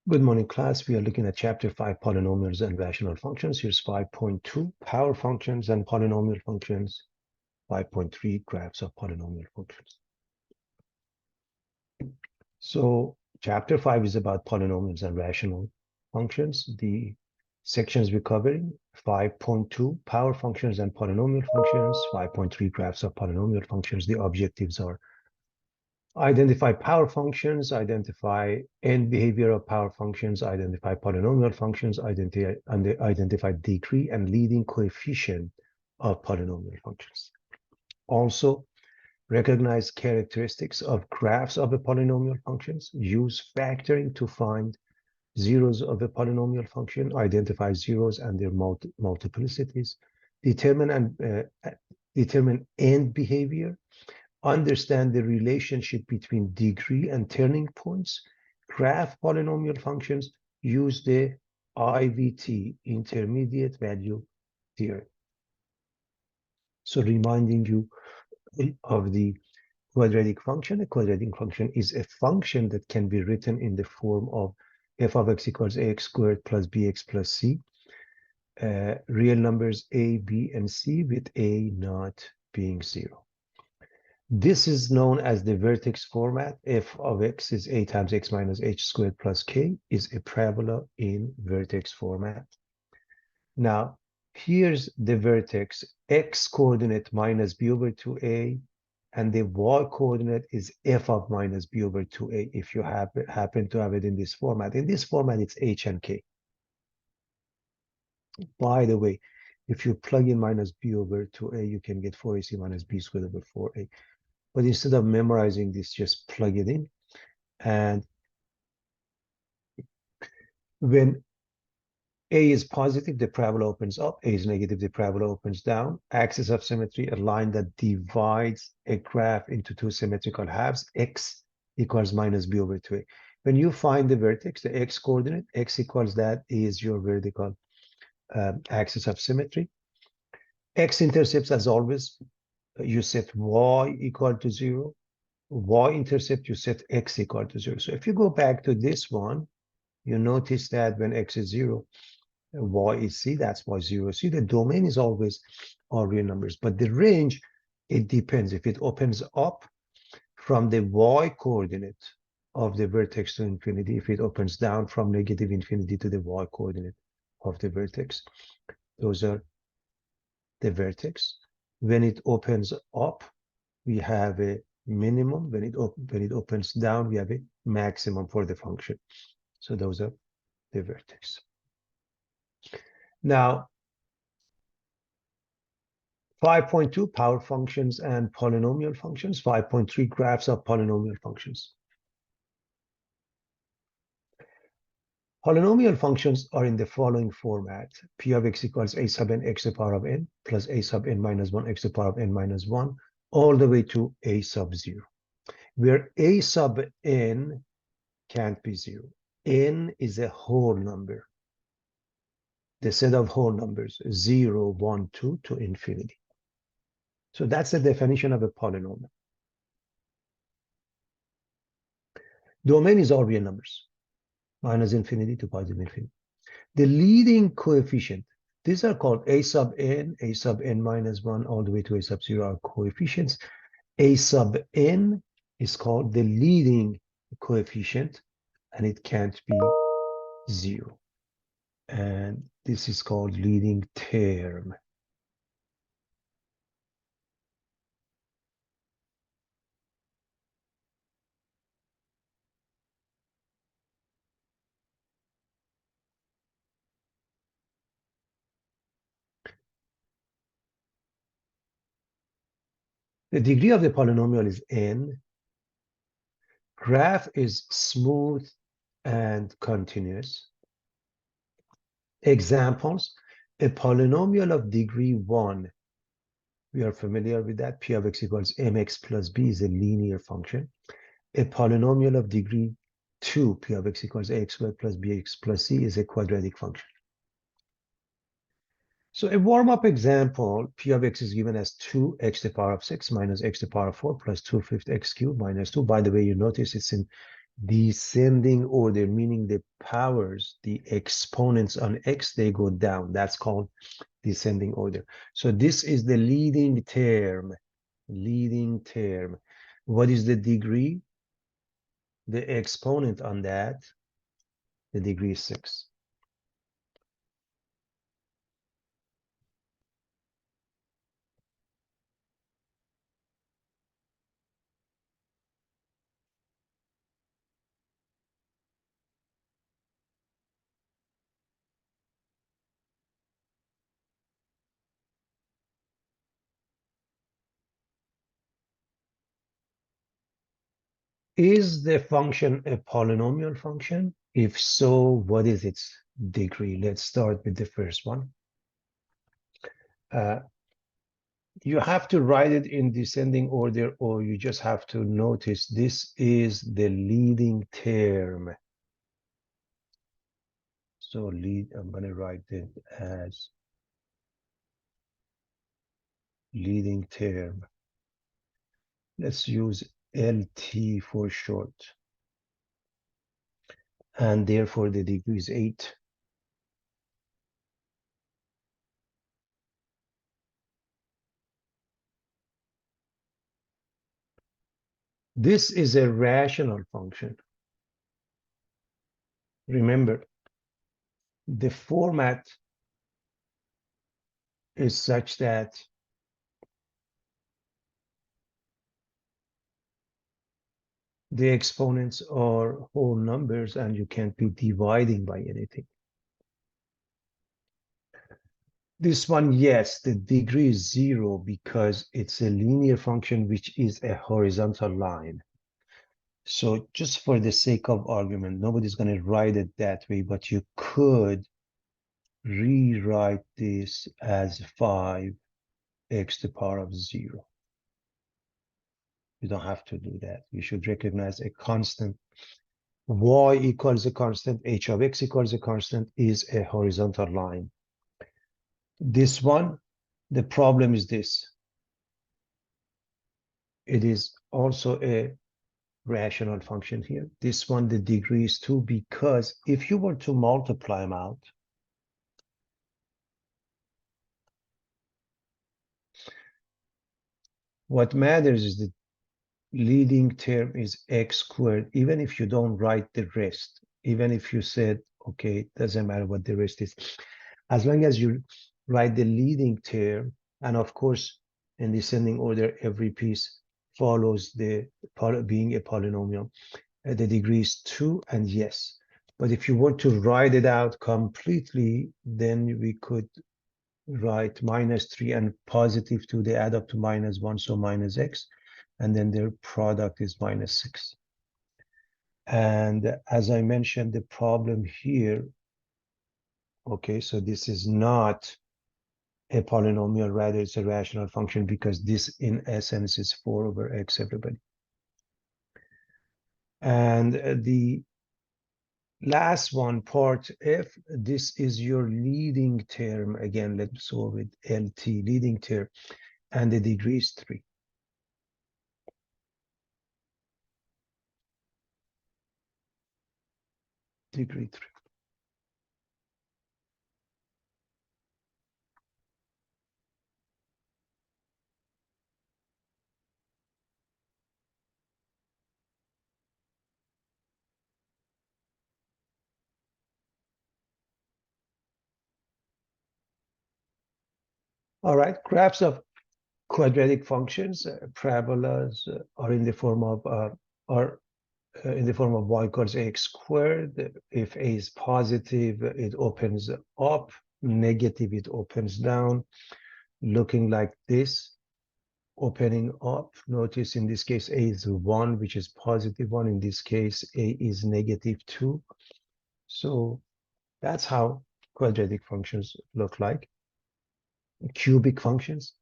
Good morning, class. We are looking at Chapter 5, Polynomials and Rational Functions. Here's 5.2, Power Functions and Polynomial Functions. 5.3, Graphs of Polynomial Functions. So Chapter 5 is about polynomials and rational functions. The sections we're covering, 5.2, Power Functions and Polynomial Functions. 5.3, Graphs of Polynomial Functions. The objectives are identify power functions, identify end behavior of power functions, identify polynomial functions, identify degree and leading coefficient of polynomial functions. Also, recognize characteristics of graphs of the polynomial functions, use factoring to find zeros of a polynomial function, identify zeros and their multiplicities, determine end behavior, understand the relationship between degree and turning points, graph polynomial functions, use the IVT, intermediate value theorem. So reminding you of the quadratic function. A quadratic function is a function that can be written in the form of f of x equals ax squared plus bx plus c. Real numbers a, b, and c with a not being 0. This is known as the vertex format. F of x is a times x minus h squared plus k is a parabola in vertex format. Now, here's the vertex x coordinate minus b over 2a, and the y coordinate is f of minus b over 2a if you happen to have it in this format. In this format, it's h and k. By the way, if you plug in minus b over 2a, you can get 4ac minus b squared over 4a. But instead of memorizing this, just plug it in. And when A is positive, the parabola opens up. A is negative, the parabola opens down. Axis of symmetry, a line that divides a graph into two symmetrical halves. X equals minus b over 2a. When you find the vertex, the x coordinate, x equals that is your vertical axis of symmetry. X-intercepts, as always, you set y equal to 0. Y-intercept, you set x equal to 0. So if you go back to this one, you notice that when x is 0, y is c, that's why 0 c. The domain is always all real numbers, but the range, it depends. If it opens up from the y coordinate of the vertex to infinity, if it opens down from negative infinity to the y coordinate of the vertex, those are the vertex. When it opens up, we have a minimum. When it opens down, we have a maximum for the function. So those are the vertex. Now, 5.2, power functions and polynomial functions. 5.3, graphs of polynomial functions. Polynomial functions are in the following format. P of x equals a sub n x to the power of n plus a sub n minus 1 x to the power of n minus 1 all the way to a sub 0, where a sub n can't be 0. N is a whole number. The set of whole numbers, 0, 1, 2 to infinity. So that's the definition of a polynomial. Domain is all real numbers, minus infinity to positive infinity. The leading coefficient, these are called a sub n minus 1, all the way to a sub 0 are coefficients. A sub n is called the leading coefficient, and it can't be 0. And this is called leading term. The degree of the polynomial is n. Graph is smooth and continuous. Examples, a polynomial of degree 1. We are familiar with that. P of x equals mx plus b is a linear function. A polynomial of degree 2, P of x equals ax squared plus bx plus c is a quadratic function. So a warm-up example, P of x is given as 2x to the power of 6 minus x to the power of 4 plus 2/5 x cubed minus 2. By the way, you notice it's in Descending order, meaning the powers, the exponents on x, they go down. That's called descending order. So this is the leading term. Leading term. What is the degree? The exponent on that, the degree is 6. Is the function a polynomial function? If so, what is its degree? Let's start with the first one. You have to write it in descending order, or you just have to notice this is the leading term. So I'm going to write it as leading term. Let's use LT for short. And therefore the degree is 8. This is a rational function. Remember, the format is such that the exponents are whole numbers and you can't be dividing by anything. This one, yes, the degree is 0 because it's a linear function which is a horizontal line. So just for the sake of argument, nobody's going to write it that way, but you could rewrite this as 5x to the power of 0. You don't have to do that. You should recognize a constant. Y equals a constant, h of x equals a constant is a horizontal line. This one, the problem is this. It is also a rational function here. This one, the degree is 2 because if you were to multiply them out, what matters is the leading term is x squared, even if you don't write the rest, even if you said, okay, it doesn't matter what the rest is. As long as you write the leading term, and of course, in descending order, every piece follows the being a polynomial. The degree is 2, and yes. But if you want to write it out completely, then we could write -3 and +2, they add up to -1, so minus x, and then their product is -6. And as I mentioned, the problem here, okay, so this is not a polynomial, rather it's a rational function because this in essence is 4 over x, everybody. And the last one, part F, this is your leading term. Again, let's solve it, LT, leading term, and the degree is 3. Degree 3. All right, graphs of quadratic functions, parabolas are in the form of y equals ax squared. If a is positive, it opens up. Negative, it opens down, looking like this, opening up. Notice in this case, a is 1, which is positive 1. In this case, a is -2. So that's how quadratic functions look like. Cubic functions.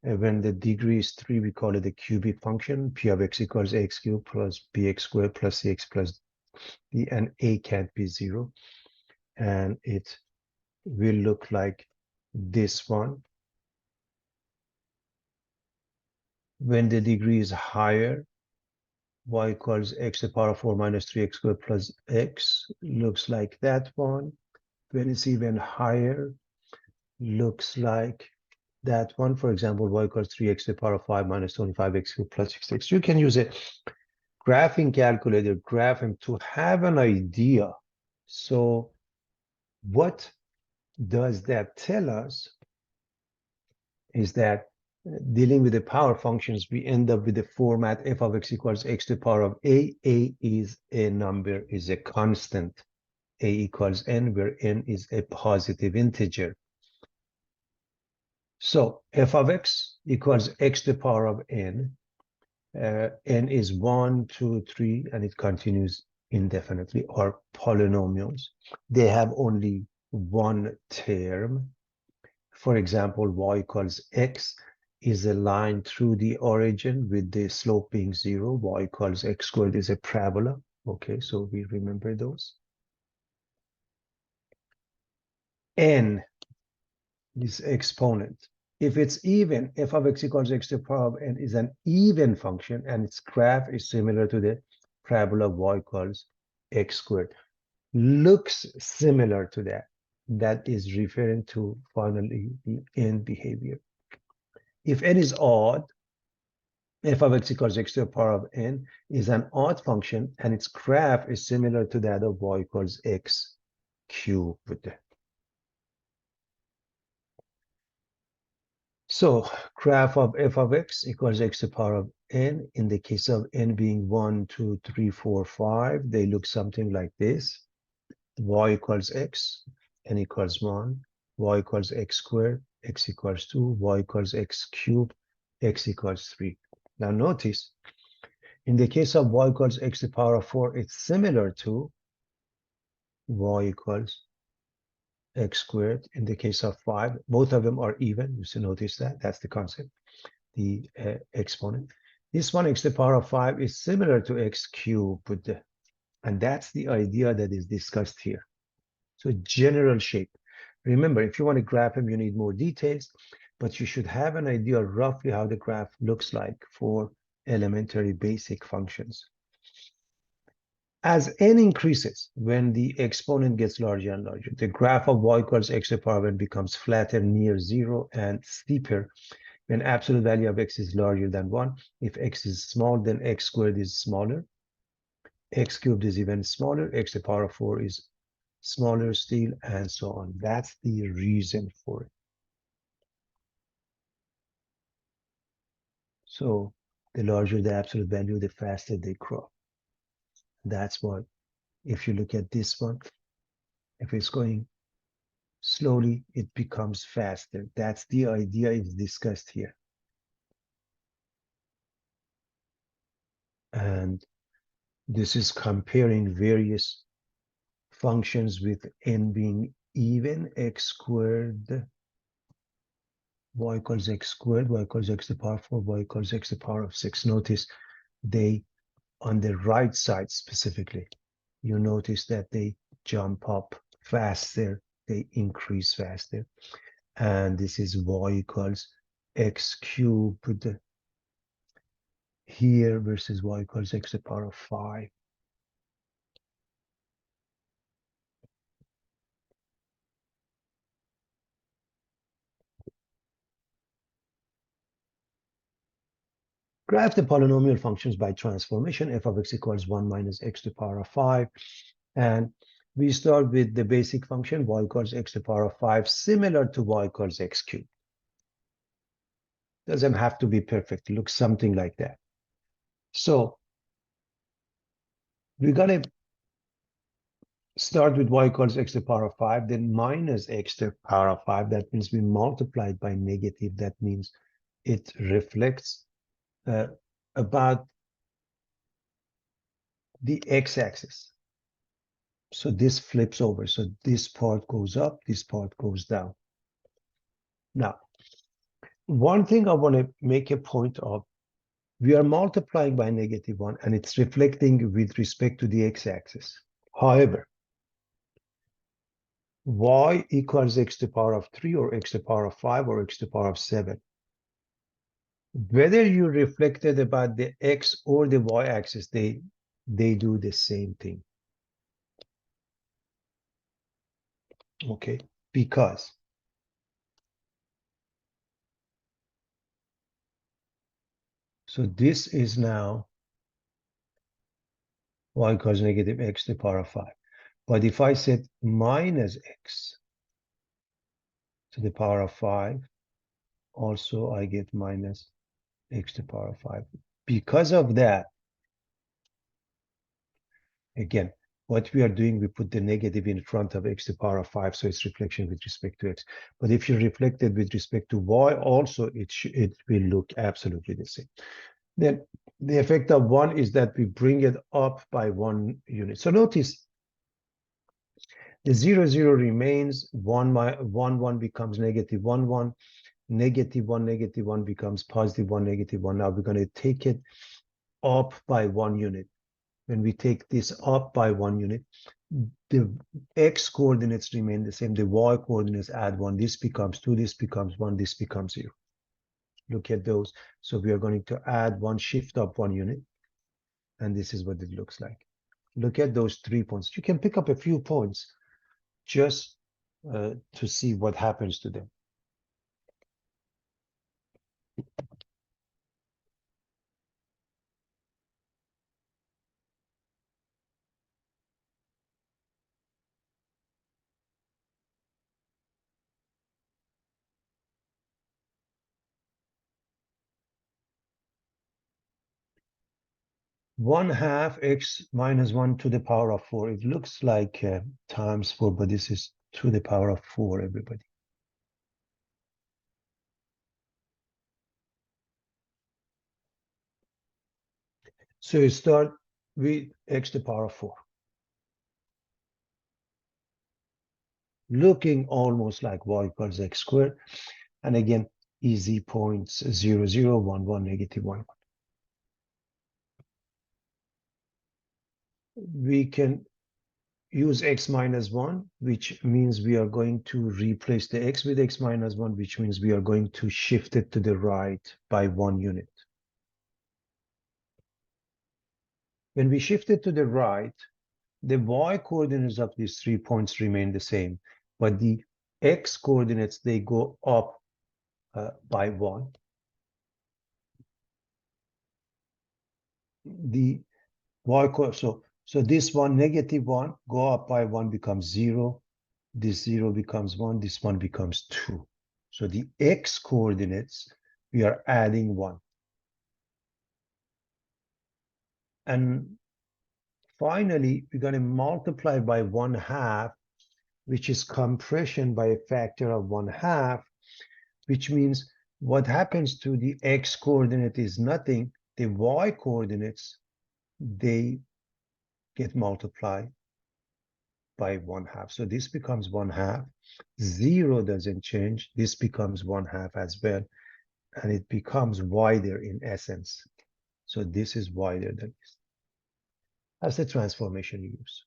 When the degree is 3, we call it a cubic function. P of x equals ax cubed plus bx squared plus cx plus d, and a can't be 0. And it will look like this one. When the degree is higher, y equals x to the power of 4 minus 3x squared plus x looks like that one. When it's even higher, looks like that one. For example, y equals 3x to the power of 5 minus 25x squared plus 6x. You can use a graphing calculator, graph them to have an idea. So what does that tell us is that dealing with the power functions, we end up with the format f of x equals x to the power of a. A is a number, is a constant. A equals n, where n is a positive integer. So f of x equals x to the power of n. N is 1, 2, 3, and it continues indefinitely, are polynomials. They have only one term. For example, y equals x is a line through the origin with the slope being 0. Y equals x squared is a parabola. Okay, so we remember those. N is exponent. If it's even, f of x equals x to the power of n is an even function, and its graph is similar to the parabola y equals x squared. Looks similar to that. That is referring to finally the n behavior. If n is odd, f of x equals x to the power of n is an odd function, and its graph is similar to that of y equals x cubed. So graph of f of x equals x to the power of n. In the case of n being 1, 2, 3, 4, 5, they look something like this. Y equals x, n equals 1, y equals x squared, x equals 2, y equals x cubed, x equals 3. Now notice, in the case of y equals x to the power of 4, it's similar to y equals x squared. In the case of 5, both of them are even. You should notice that. That's the concept, the exponent. This one, x to the power of 5, is similar to x cubed. And that's the idea that is discussed here. So general shape. Remember, if you want to graph them, you need more details, but you should have an idea roughly how the graph looks like for elementary basic functions. As n increases, when the exponent gets larger and larger, the graph of y equals x to the power of n becomes flatter near 0 and steeper when absolute value of x is larger than 1. If x is small, then x squared is smaller. X cubed is even smaller. X to the power of 4 is smaller still, and so on. That's the reason for it. So the larger the absolute value, the faster they grow. That's why if you look at this one, if it's going slowly, it becomes faster. That's the idea is discussed here. And this is comparing various functions with n being even, x squared, y equals x squared, y equals x to the power of 4, y equals x to the power of 6. Notice they, on the right side specifically, you notice that they jump up faster, they increase faster. And this is y equals x cubed here versus y equals x to the power of 5. Graph the polynomial functions by transformation. F of x equals 1 minus x to the power of 5. And we start with the basic function, y equals x to the power of 5, similar to y equals x cubed. Doesn't have to be perfect. It looks something like that. So we're going to start with y equals x to the power of 5, then minus x to the power of 5. That means we multiplied by negative. That means it reflects about the x-axis. So this flips over. So this part goes up, this part goes down. Now, one thing I want to make a point of, we are multiplying by -1, and it's reflecting with respect to the x-axis. However, y equals x to the power of 3 or x to the power of 5 or x to the power of 7. Whether you reflected about the X or the Y axis, they do the same thing. Okay, because so this is now y equals negative x to the power of 5. But if I said minus x to the power of 5, also I get minus x to the power of 5. Because of that, again, what we are doing, we put the negative in front of x to the power of 5, so it's reflection with respect to x. But if you reflect it with respect to y, also it will look absolutely the same. Then the effect of 1 is that we bring it up by 1 unit. So notice the 0, 0 remains, 1, 1 becomes negative 1, 1, negative 1, negative 1 becomes positive 1, negative 1. Now we're going to take it up by 1 unit. When we take this up by 1 unit, the x coordinates remain the same. The y coordinates add 1. This becomes 2, this becomes 1, this becomes 0. Look at those. So we are going to add 1, shift up 1 unit. And this is what it looks like. Look at those 3 points. You can pick up a few points just to see what happens to them. One half x minus 1 to the power of 4. It looks like times 4, but this is to the power of 4, everybody. So you start with x to the power of 4. Looking almost like y equals x squared. And again, easy points 0, 0, 1, 1, negative 1. We can use x minus 1, which means we are going to replace the x with x minus 1, which means we are going to shift it to the right by 1 unit. When we shift it to the right, the y coordinates of these 3 points remain the same, but the x coordinates, they go up by 1. The y so this one, negative 1, go up by 1 becomes 0. This 0 becomes 1. This 1 becomes 2. So the x coordinates, we are adding 1. And finally, we're going to multiply by 1/2, which is compression by a factor of 1/2, which means what happens to the x coordinate is nothing. The y coordinates, they get multiplied by 1/2. So this becomes 1/2. 0 doesn't change. This becomes 1/2 as well. And it becomes wider in essence. So this is wider than this. That's the transformation you use.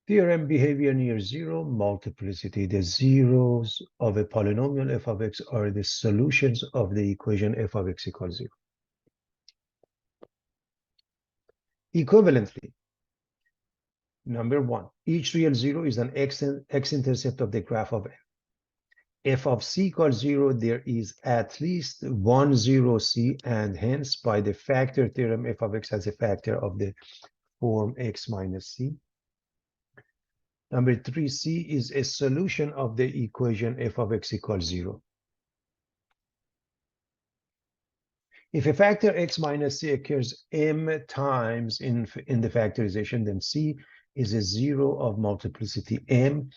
Theorem behavior near 0, multiplicity. The zeros of a polynomial f of x are the solutions of the equation f of x equals 0. Equivalently, number 1, each real 0 is an x-intercept of the graph of f. F of c equals 0, there is at least one 0c, and hence by the factor theorem, f of x has a factor of the form x minus c. Number 3, c is a solution of the equation f of x equals 0. If a factor x minus c occurs m times in the factorization, then c is a 0 of multiplicity m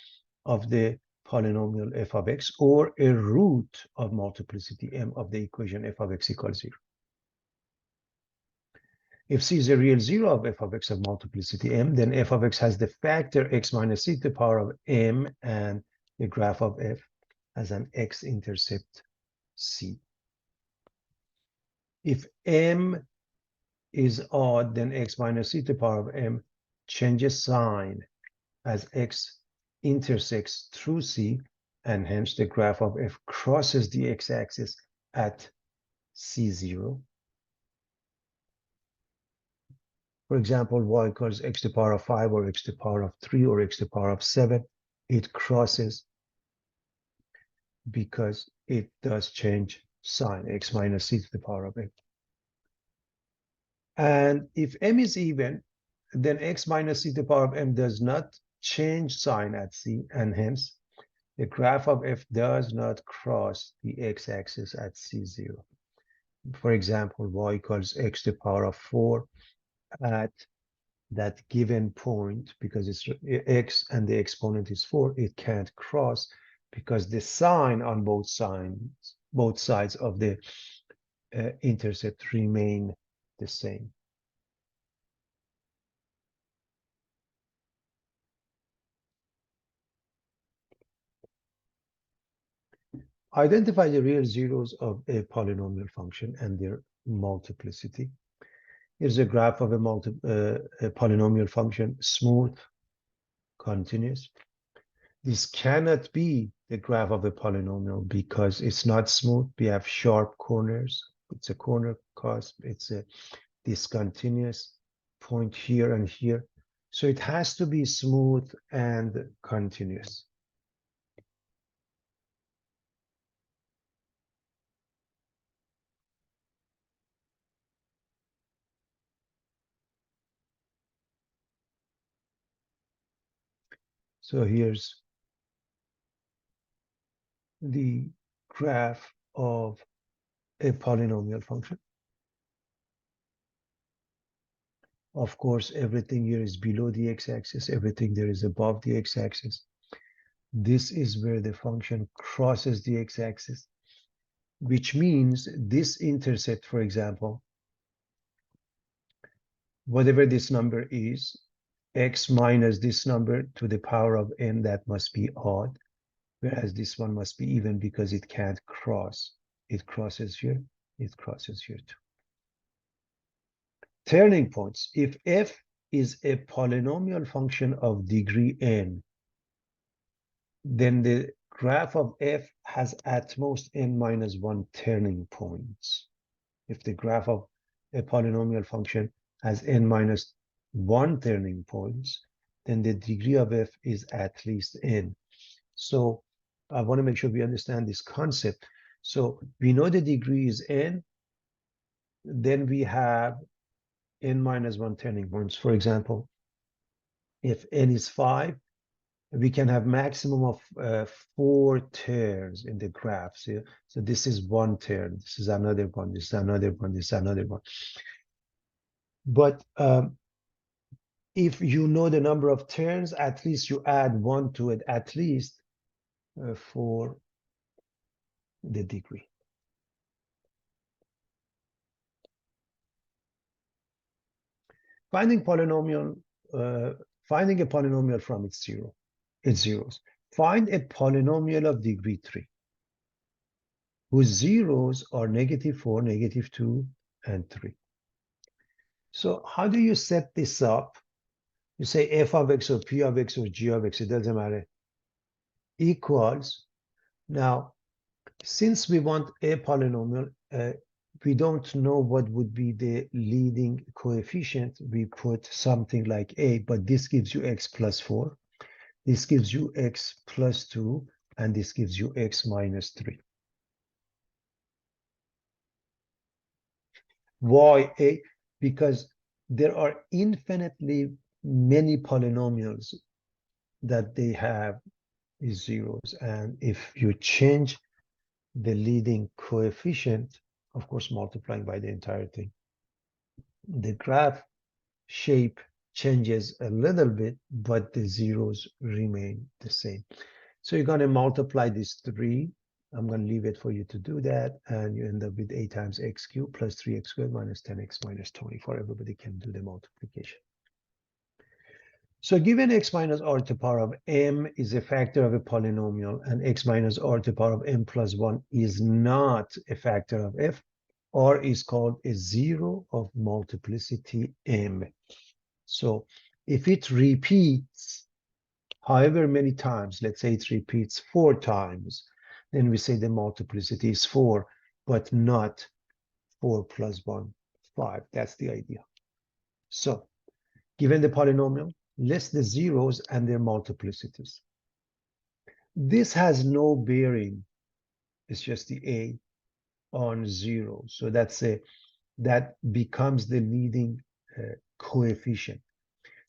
of the polynomial f of x, or a root of multiplicity m of the equation f of x equals 0. If c is a real 0 of f of x of multiplicity m, then f of x has the factor x minus c to the power of m, and the graph of f has an x-intercept c. If m is odd, then x minus c to the power of m changes sign as x intersects through c, and hence the graph of f crosses the x-axis at c0. For example, y equals x to the power of 5 or x to the power of 3 or x to the power of 7. It crosses because it does change sign, x minus c to the power of m. And if m is even, then x minus c to the power of m does not change sign at c, and hence the graph of f does not cross the x-axis at c0. For example, y equals x to the power of 4 at that given point, because it's x and the exponent is 4, it can't cross because the sign on both sides of the intercept remain the same. Identify the real zeros of a polynomial function and their multiplicity. Here's a graph of a polynomial function, smooth, continuous. This cannot be the graph of a polynomial because it's not smooth. We have sharp corners. It's a corner cusp. It's a discontinuous point here and here. So it has to be smooth and continuous. So here's the graph of a polynomial function. Of course, everything here is below the x-axis. Everything there is above the x-axis. This is where the function crosses the x-axis, which means this intercept, for example, whatever this number is, x minus this number to the power of n, that must be odd, whereas this one must be even because it can't cross. It crosses here, it crosses here too. Turning points. If f is a polynomial function of degree n, then the graph of f has at most n minus 1 turning points. If the graph of a polynomial function has n minus 1 turning points, then the degree of f is at least n. So I want to make sure we understand this concept. So we know the degree is n, then we have n minus 1 turning points. For example, if n is 5, we can have maximum of 4 turns in the graph. So this is one turn, this is another one, this is another one, this is another one. But if you know the number of turns, at least you add 1 to it, at least for the degree. Finding a polynomial from its zeros. Find a polynomial of degree 3 whose zeros are -4, -2, and 3. So how do you set this up? You say f of x or p of x or g of x, it doesn't matter, equals. Now, since we want a polynomial, we don't know what would be the leading coefficient. We put something like a, but this gives you x plus 4. This gives you x plus 2, and this gives you x minus 3. Why a? Because there are infinitely many polynomials that they have these zeros, and if you change the leading coefficient, of course multiplying by the entire thing, the graph shape changes a little bit, but the zeros remain the same. So you're going to multiply these 3. I'm going to leave it for you to do that, and you end up with a times x cubed plus 3x squared minus 10x minus 24. Everybody can do the multiplication. So given x minus r to the power of m is a factor of a polynomial, and x minus r to the power of m plus 1 is not a factor of f, R is called a zero of multiplicity M. So if it repeats however many times, let's say it repeats 4 times, then we say the multiplicity is 4, but not 4 plus 1, 5. That's the idea. So given the polynomial, list the zeros and their multiplicities. This has no bearing, it's just the A on 0. So that becomes the leading coefficient.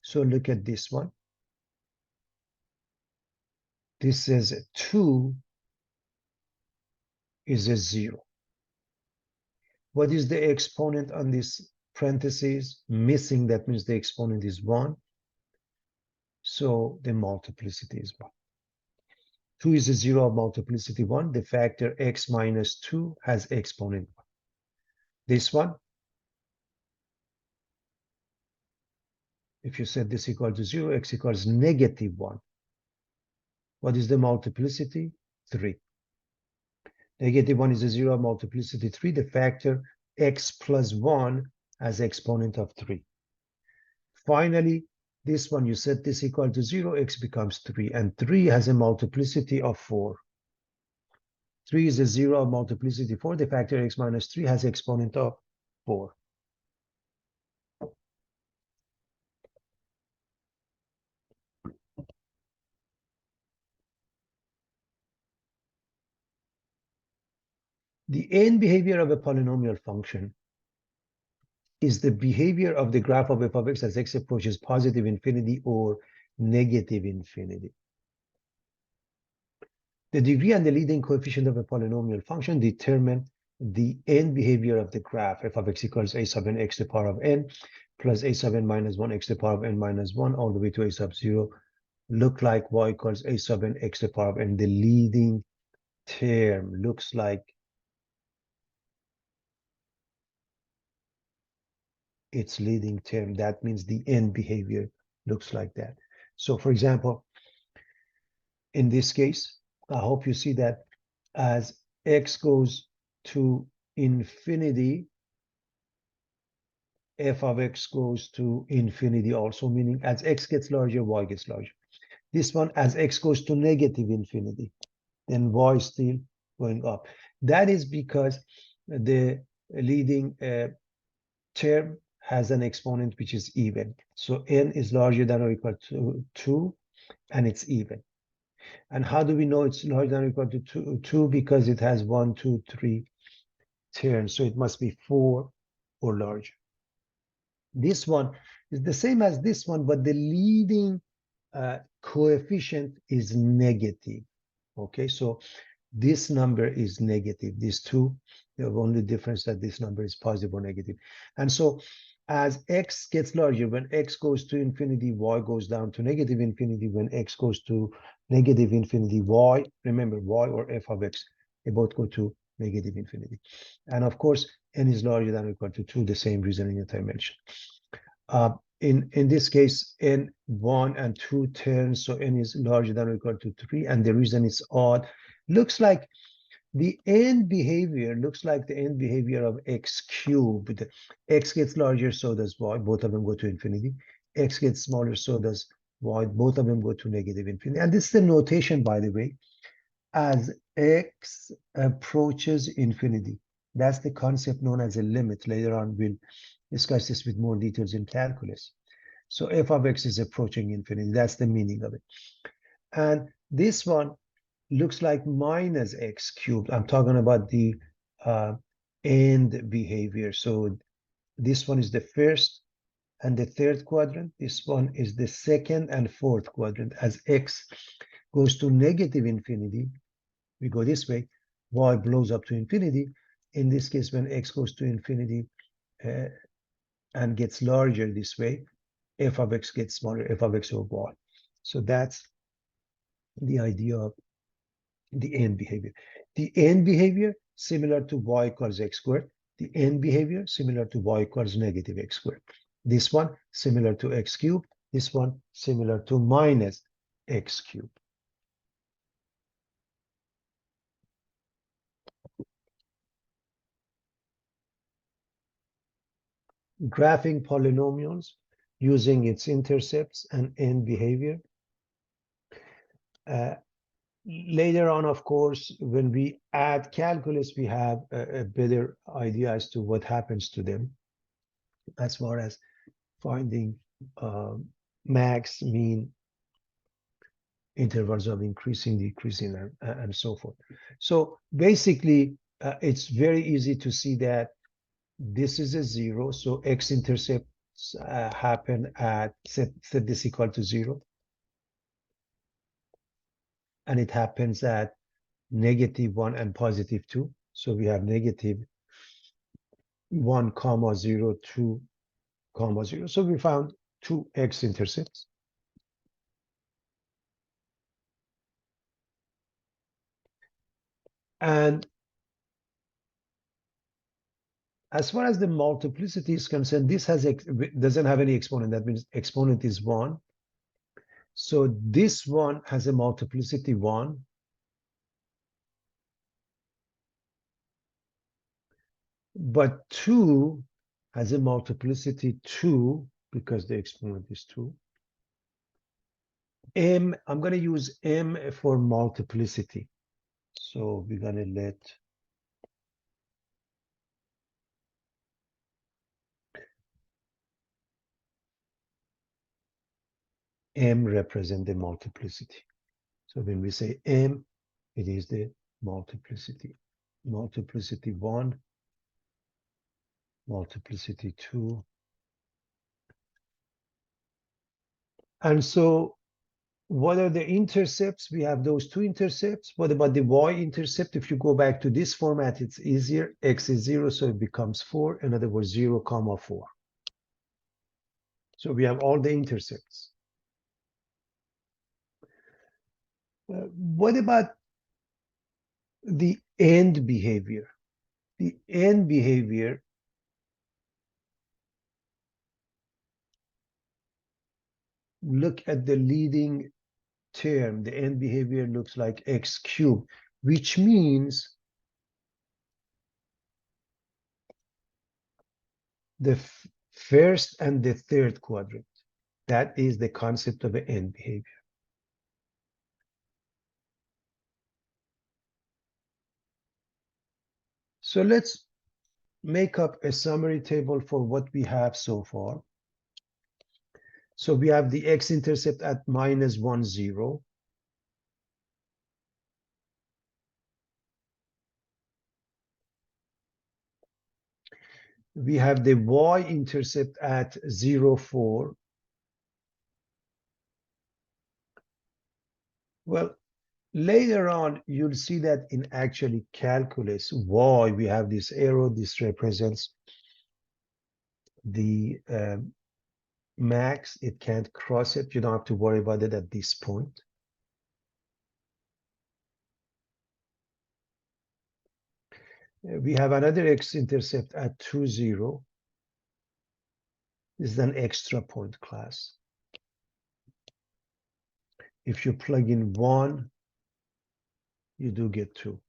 So look at this one. This says 2 is a 0. What is the exponent on this parentheses? Missing, that means the exponent is 1. So the multiplicity is 1. 2 is a 0 of multiplicity 1. The factor x minus 2 has exponent 1. This one, if you set this equal to 0, x equals negative 1. What is the multiplicity? 3. Negative 1 is a 0 of multiplicity 3. The factor x plus 1 has exponent of 3. Finally, this one, you set this equal to 0, x becomes 3. And 3 has a multiplicity of 4. 3 is a 0 of multiplicity 4. The factor x minus 3 has exponent of 4. The end behavior of a polynomial function is the behavior of the graph of f of x as x approaches positive infinity or negative infinity. The degree and the leading coefficient of a polynomial function determine the end behavior of the graph. F of x equals a sub n x to the power of n plus a sub n minus 1 x to the power of n minus 1 all the way to a sub 0 look like y equals a sub n x to the power of n. The leading term looks like its leading term. That means the end behavior looks like that. So for example, in this case, I hope you see that as x goes to infinity, f of x goes to infinity also, meaning as x gets larger, y gets larger. This one, as x goes to negative infinity, then y is still going up. That is because the leading term has an exponent which is even. So n is larger than or equal to 2, and it's even. And how do we know it's larger than or equal to 2? Because it has 1, 2, 3 terms. So it must be 4 or larger. This one is the same as this one, but the leading coefficient is negative. Okay, so this number is negative. These two, the only difference that this number is positive or negative. And so as x gets larger, when x goes to infinity, y goes down to negative infinity. When x goes to negative infinity, y, remember, y or f of x, they both go to negative infinity. And of course, n is larger than or equal to 2, the same reasoning that I mentioned. In this case, n 1 and 2 terms, so n is larger than or equal to 3, and the reason it's odd looks like the end behavior looks like the end behavior of x cubed. X gets larger, so does y. Both of them go to infinity. X gets smaller, so does y. Both of them go to negative infinity. And this is the notation, by the way, as x approaches infinity. That's the concept known as a limit. Later on, we'll discuss this with more details in calculus. So f of x is approaching infinity. That's the meaning of it. And this one looks like minus x cubed. I'm talking about the end behavior. So this one is the first and the third quadrant. This one is the second and fourth quadrant. As x goes to negative infinity, we go this way, y blows up to infinity. In this case, when x goes to infinity and gets larger this way, f of x gets smaller, f of x over y. So that's the idea of the end behavior. The end behavior similar to y equals x squared. The end behavior similar to y equals negative x squared. This one similar to x cubed. This one similar to minus x cubed. graphing polynomials using its intercepts and end behavior. Later on, of course, when we add calculus, we have a better idea as to what happens to them as far as finding max, mean, intervals of increasing, decreasing, and so forth. So basically, it's very easy to see that this is a 0. So x-intercepts happen at, set this equal to 0. And it happens at -1 and +2. So we have -1, 0, 2, 0. So we found 2 x-intercepts. And as far as the multiplicity is concerned, this doesn't have any exponent. That means exponent is 1. So this one has a multiplicity 1. But 2 has a multiplicity 2 because the exponent is 2. I'm going to use m for multiplicity. So we're going to let m represent the multiplicity. So when we say m, it is the multiplicity. Multiplicity 1, multiplicity 2. And so what are the intercepts? We have those 2 intercepts. What about the y-intercept? If you go back to this format, it's easier. X is 0, so it becomes 4. In other words, 0, 4. So we have all the intercepts. What about the end behavior? The end behavior, look at the leading term. The end behavior looks like x cubed, which means the first and the third quadrant. That is the concept of an end behavior. So let's make up a summary table for what we have so far. So we have the x-intercept at -1, 0. We have the y-intercept at 0, 4. Well, later on, you'll see that in actually calculus, y, we have this arrow. This represents the max. It can't cross it. You don't have to worry about it at this point. We have another x-intercept at 2, 0. This is an extra point class. If you plug in 1, you do get 2,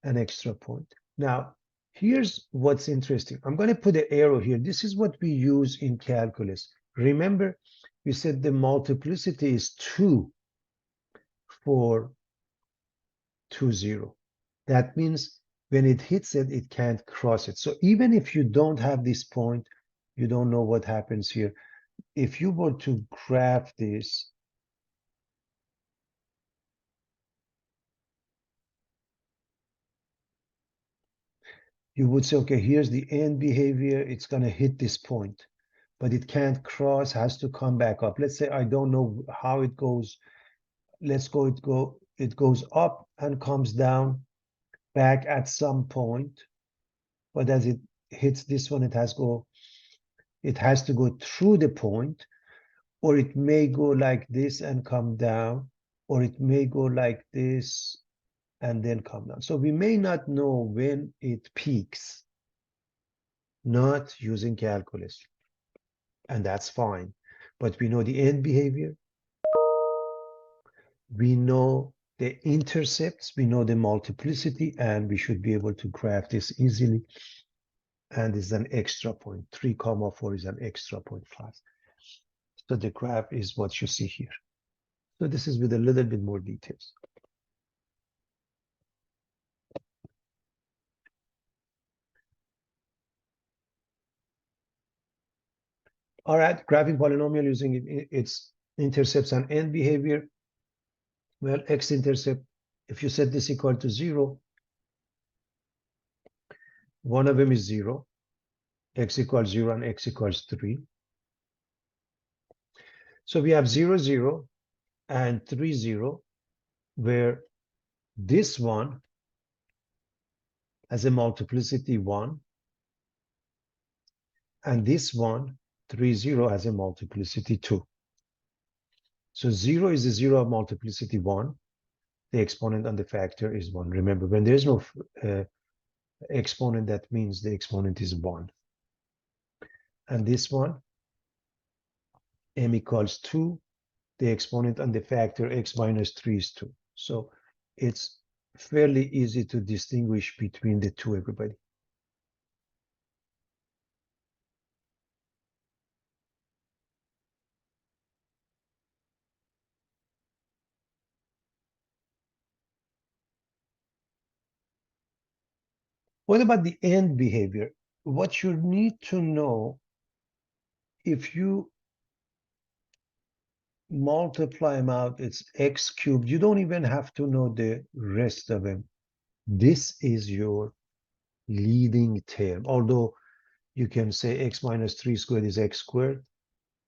an extra point. Now, here's what's interesting. I'm going to put an arrow here. This is what we use in calculus. Remember, we said the multiplicity is 2 for 2, 0. That means when it hits it, it can't cross it. So even if you don't have this point, you don't know what happens here. If you were to graph this, you would say, okay, here's the end behavior. It's going to hit this point, but it can't cross, has to come back up. Let's say I don't know how it goes. Let's go, it goes up and comes down back at some point. But as it hits this one, it has to go through the point, or it may go like this and come down, or it may go like this and then come down. So we may not know when it peaks, not using calculus, and that's fine. But we know the end behavior, we know the intercepts, we know the multiplicity, and we should be able to graph this easily and is an extra point. 3 comma 4 is an extra point class. So the graph is what you see here. So this is with a little bit more details. All right, graphing polynomial using its intercepts and end behavior. Well, x-intercept, if you set this equal to 0, one of them is 0, x equals 0 and x equals 3. So we have 0, 0 and 3, 0, where this one has a multiplicity 1, and this one, 3, 0, has a multiplicity 2. So 0 is the 0 of multiplicity 1. The exponent and the factor is 1. Remember, when there's no exponent, that means the exponent is 1. And this one, m equals 2. The exponent and the factor x minus 3 is 2. So it's fairly easy to distinguish between the two, everybody. What about the end behavior? What you need to know, if you multiply them out, it's x cubed. You don't even have to know the rest of them. This is your leading term. Although you can say x minus 3 squared is x squared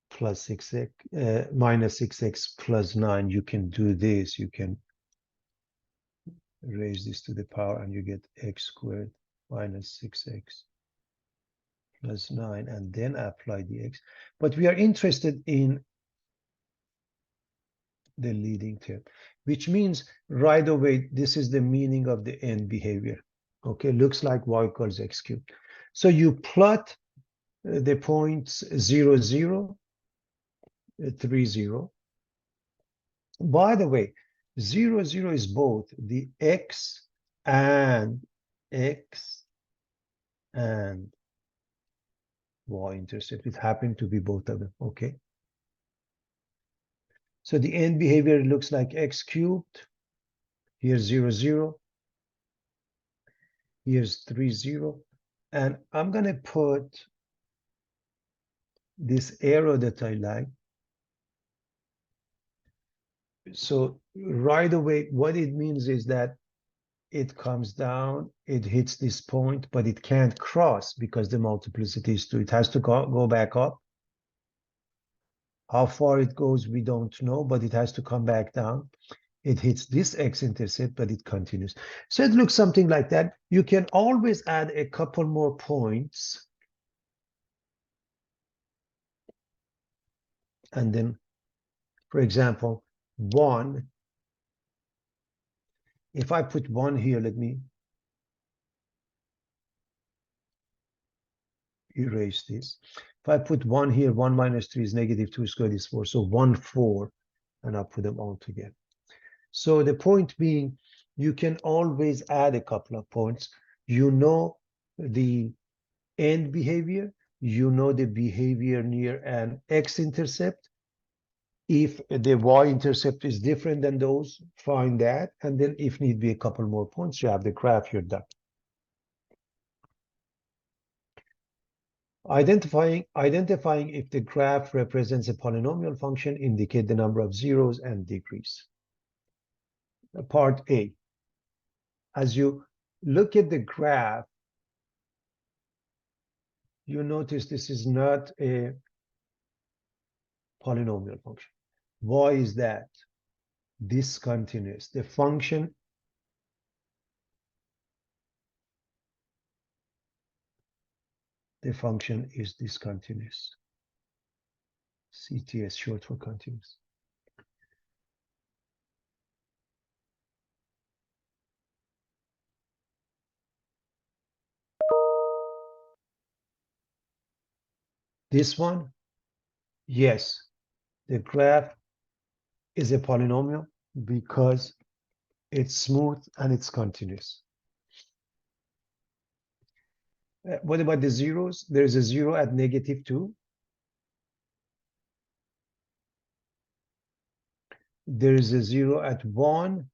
plus 6x minus 6x plus 9. You can do this. You can raise this to the power and you get x squared minus 6x plus 9, and then apply the x. But we are interested in the leading term, which means right away, this is the meaning of the end behavior. Okay, looks like y equals x cubed. So you plot the points 0, 0, 3, 0. By the way, 0, 0 is both the x and y-intercept. It happened to be both of them, okay? So the end behavior looks like x cubed. Here's 0, 0. Here's 3, 0. And I'm going to put this arrow that I like. So right away, what it means is that it comes down, it hits this point, but it can't cross because the multiplicity is 2. It has to go back up. How far it goes, we don't know, but it has to come back down. It hits this x-intercept, but it continues. So it looks something like that. You can always add a couple more points. And then, for example, 1. If I put 1 here, let me erase this. If I put 1 here, 1 minus 3 is negative 2 squared is 4. So 1, 4, and I'll put them all together. So the point being, you can always add a couple of points. You know the end behavior. You know the behavior near an x-intercept. If the y-intercept is different than those, find that. And then if need be a couple more points, you have the graph, you're done. Identifying if the graph represents a polynomial function, indicate the number of zeros and degrees. Part A. As you look at the graph, you notice this is not a polynomial function. Why is that? Discontinuous. The function is discontinuous. CTS, short for continuous. This one, yes, the graph is a polynomial because it's smooth and it's continuous. What about the zeros? There's a 0 at -2. There is a 0 at 1.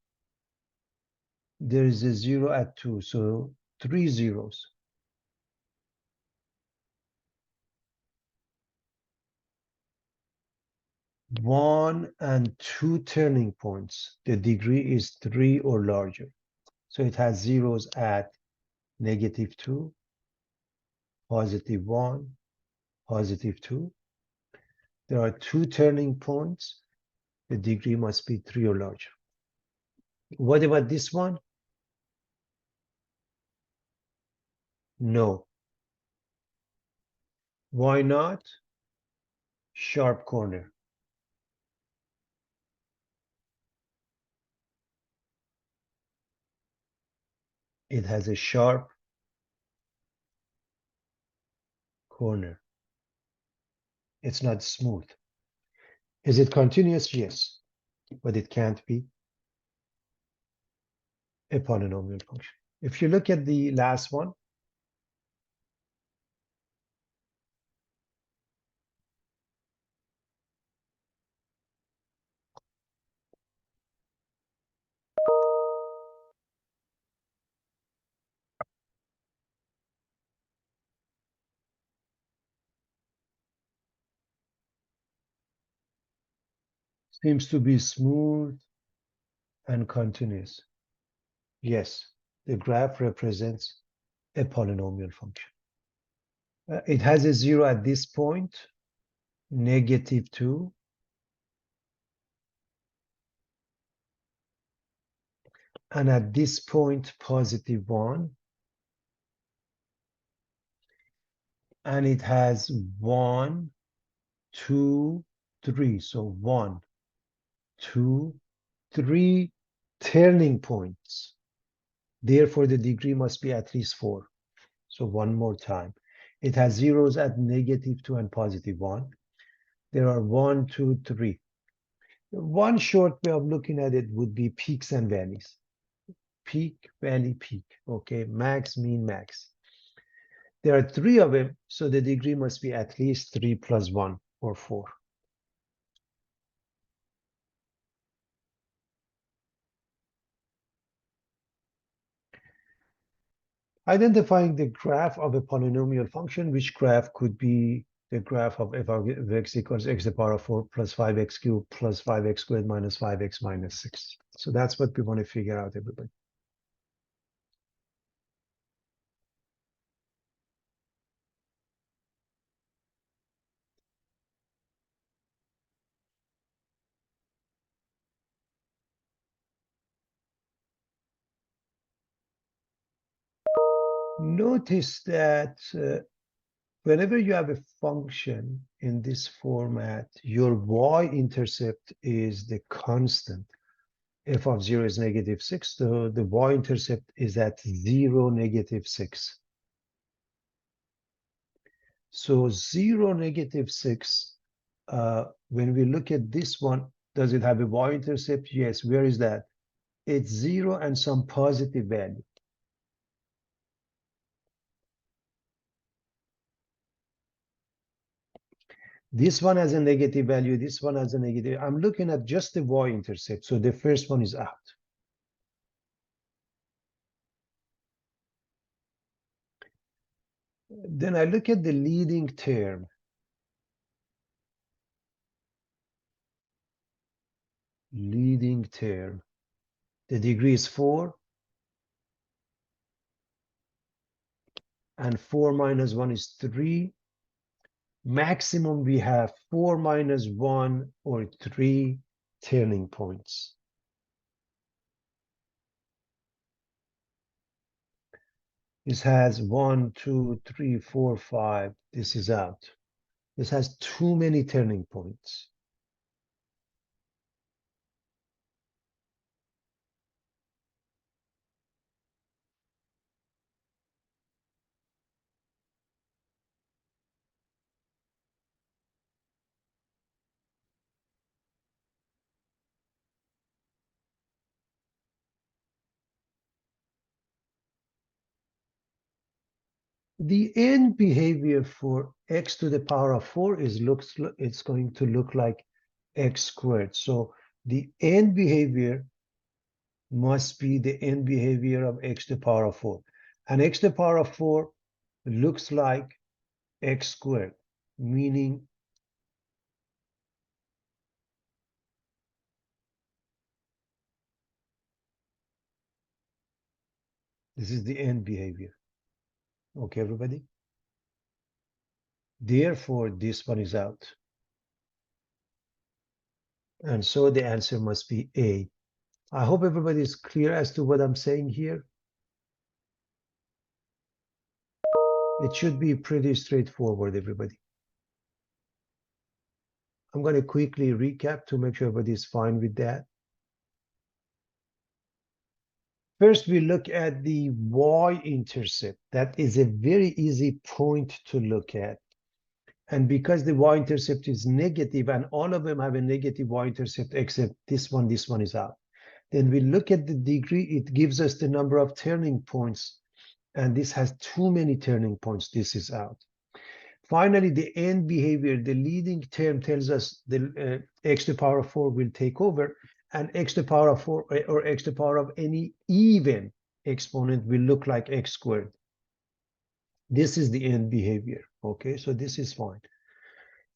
There is a 0 at 2. So 3 zeros. One and two turning points. The degree is 3 or larger. So it has zeros at -2, +1, +2. There are two turning points. The degree must be 3 or larger. What about this one? No. Why not? Sharp corner. It has a sharp corner. It's not smooth. Is it continuous? Yes, but it can't be a polynomial function. If you look at the last one, seems to be smooth and continuous. Yes, the graph represents a polynomial function. It has a 0 at this point, -2, and at this point, +1, and it has 1, 2, 3. So 1, 2, 3 turning points. Therefore, the degree must be at least 4. So one more time. It has zeros at -2 and +1. There are 1, 2, 3. One short way of looking at it would be peaks and valleys. Peak, valley, peak. Okay, max, mean, max. There are 3 of them, so the degree must be at least 3 plus 1 or 4. Identifying the graph of a polynomial function, which graph could be the graph of f of x equals x to the power of 4 plus 5x cubed plus 5x squared minus 5x minus 6. So that's what we want to figure out, everybody. Notice that whenever you have a function in this format, your y-intercept is the constant. F of 0 is -6, so the y-intercept is at 0, -6. So 0, -6, when we look at this one, does it have a y-intercept? Yes. Where is that? It's 0 and some positive value. This one has a negative value. This one has a negative. I'm looking at just the y-intercept. So the first one is out. Then I look at the leading term. Leading term. The degree is 4. And 4 minus 1 is 3. Maximum we have 4 minus 1 or 3 turning points. This has 1, 2, 3, 4, 5. This is out. This has too many turning points. The end behavior for x to the power of 4 it's going to look like x squared. So the end behavior must be the end behavior of x to the power of 4. And x to the power of 4 looks like x squared, meaning this is the end behavior. Okay, everybody? Therefore, this one is out. And so the answer must be A. I hope everybody is clear as to what I'm saying here. It should be pretty straightforward, everybody. I'm going to quickly recap to make sure everybody is fine with that. First, we look at the y-intercept. That is a very easy point to look at. And because the y-intercept is negative, and all of them have a negative y-intercept except this one is out. Then we look at the degree, it gives us the number of turning points. And this has too many turning points, this is out. Finally, the end behavior, the leading term tells us the x to the power of 4 will take over, and x to the power of 4 or x to the power of any even exponent will look like x squared. This is the end behavior, okay? So this is fine.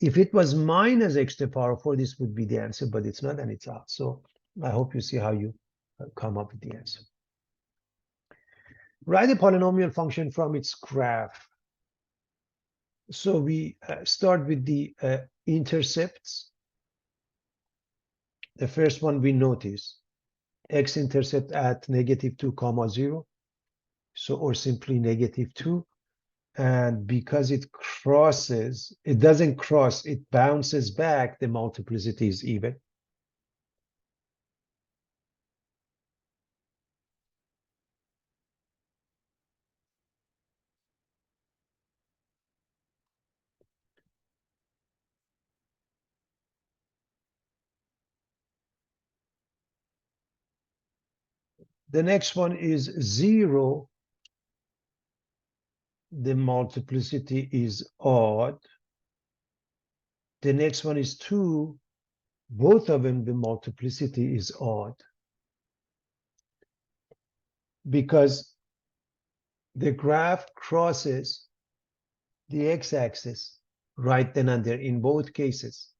If it was minus x to the power of 4, this would be the answer, but it's not, and it's out. So I hope you see how you come up with the answer. Write a polynomial function from its graph. So we start with the intercepts. The first one we notice, x-intercept at -2, 0. So, or simply -2. And because it crosses, it doesn't cross, it bounces back, the multiplicity is even. The next one is 0. The multiplicity is odd. The next one is 2. Both of them, the multiplicity is odd. Because the graph crosses the x-axis right then and there in both cases.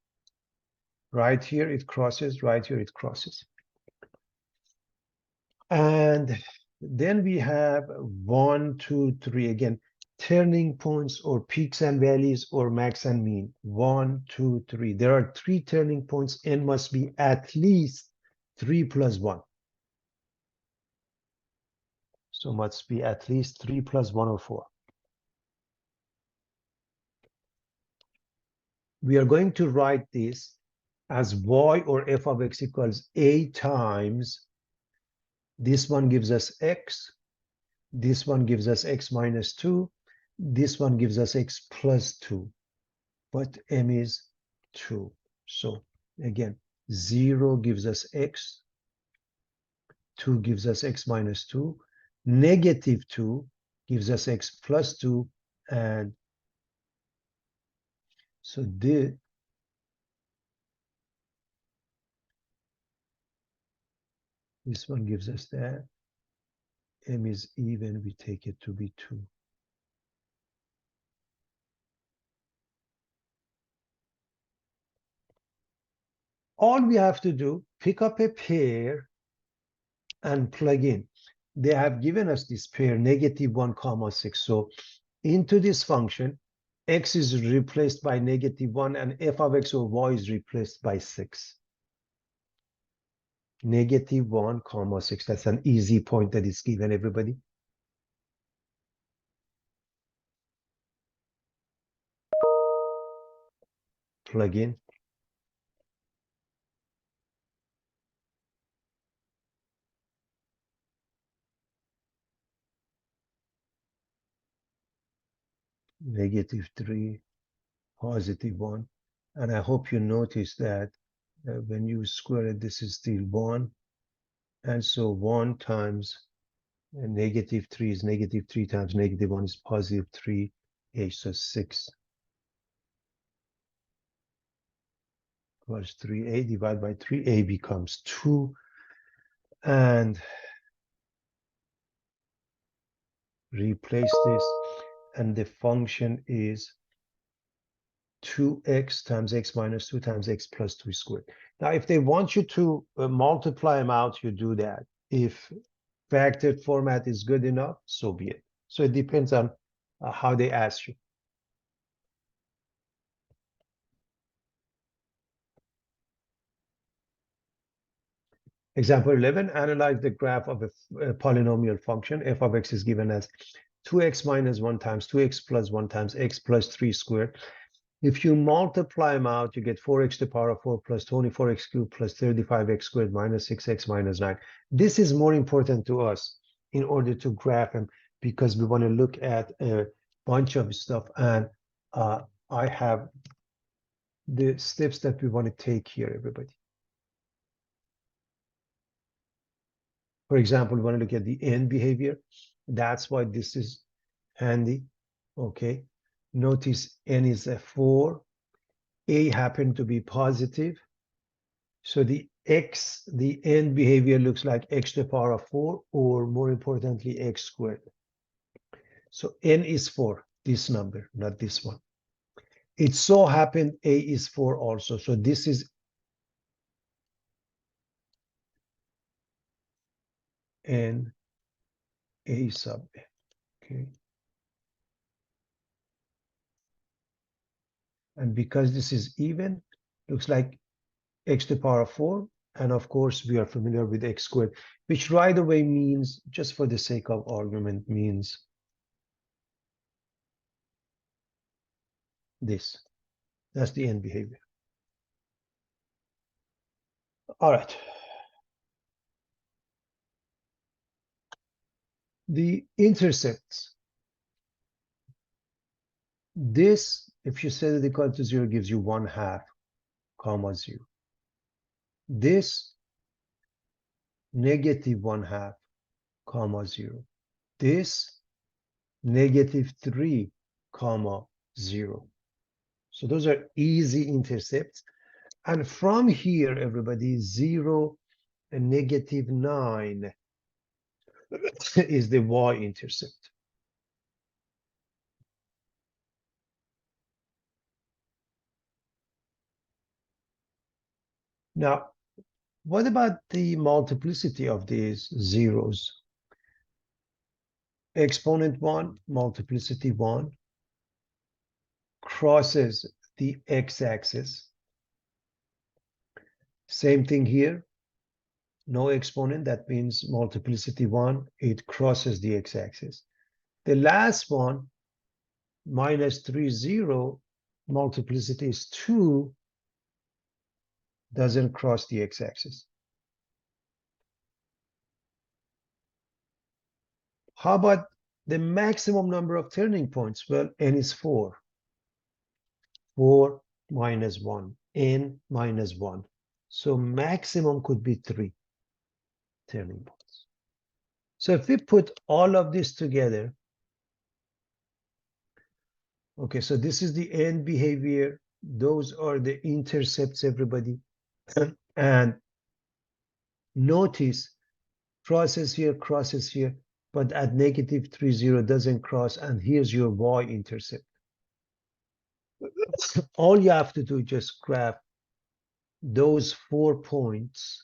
Right here it crosses, right here it crosses. And then we have 1, 2, 3, again, turning points or peaks and valleys or max and mean. 1, 2, 3. There are 3 turning points. N must be at least 3 plus 1. So must be at least 3 plus 1 or 4. We are going to write this as y or f of x equals a times. This one gives us x. This one gives us x minus 2. This one gives us x plus 2. But m is 2. So again, 0 gives us x. 2 gives us x minus 2. -2 gives us x plus 2. And so this one gives us that. M is even, we take it to be 2. All we have to do, pick up a pair and plug in. They have given us this pair, -1, 6. So into this function, x is replaced by -1 and f of x or y is replaced by 6. -1, 6. That's an easy point that is given, everybody. Plug in. -3, +1. And I hope you notice that when you square it, this is still 1. And so 1 times And negative 3 is negative 3 times negative 1 is positive 3h, so 6 plus 3a divided by 3a becomes 2. And replace this, and the function is 2x times x minus 2 times x plus 2 squared. Now, if they want you to multiply them out, you do that. If factored format is good enough, so be it. So it depends on how they ask you. Example 11, analyze the graph of a polynomial function. F of x is given as 2x minus 1 times 2x plus 1 times x plus 3 squared. If you multiply them out, you get 4x to the power of 4 plus 24x cubed plus 35x squared minus 6x minus 9. This is more important to us in order to graph them because we want to look at a bunch of stuff. And I have the steps that we want to take here, everybody. For example, we want to look at the end behavior. That's why this is handy. Okay. Notice n is a 4. A happened to be positive. So the end behavior looks like x to the power of 4, or more importantly, x squared. So n is 4, this number, not this one. It so happened a is 4 also. So this is n a sub n. Okay. And because this is even, looks like x to the power of 4. And of course, we are familiar with x squared, which right away means, just for the sake of argument, means this. That's the end behavior. All right. The intercepts. This, if you set it equal to 0, gives you 1/2, comma 0. This, negative 1/2, comma 0. This, negative 3, comma 0. So those are easy intercepts. And from here, everybody, 0 and negative 9 is the y-intercept. Now, what about the multiplicity of these zeros? Exponent 1, multiplicity 1, crosses the x-axis. Same thing here. No exponent, that means multiplicity 1, it crosses the x-axis. The last one, minus 3, 0, multiplicity is 2, doesn't cross the x-axis. How about the maximum number of turning points? Well, n is 4. 4 minus 1, n minus 1. So maximum could be 3 turning points. So if we put all of this together, okay, so this is the end behavior. Those are the intercepts, everybody. And notice crosses here, but at negative 3, 0 doesn't cross. And here's your y-intercept. All you have to do is just graph those 4 points.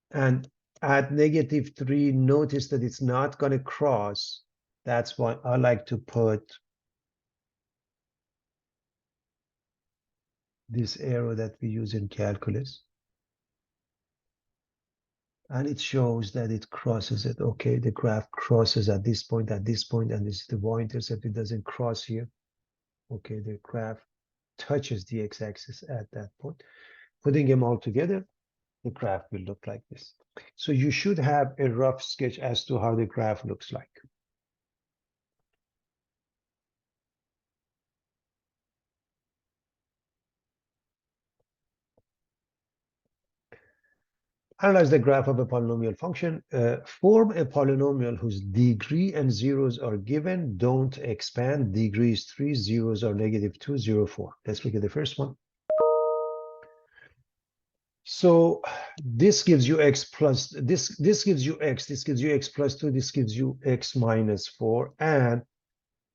And at negative 3, notice that it's not going to cross. That's why I like to put this arrow that we use in calculus. And it shows that it crosses it. Okay, the graph crosses at this point, and this is the y-intercept. It doesn't cross here. Okay, the graph touches the x-axis at that point. Putting them all together, the graph will look like this. So you should have a rough sketch as to how the graph looks like. Analyze the graph of a polynomial function. Form a polynomial whose degree and zeros are given. Don't expand. Degree is 3, zeros are -2, 0, 4. Let's look at the first one. So this gives you x plus, this gives you x, this gives you x plus 2, this gives you x minus 4. And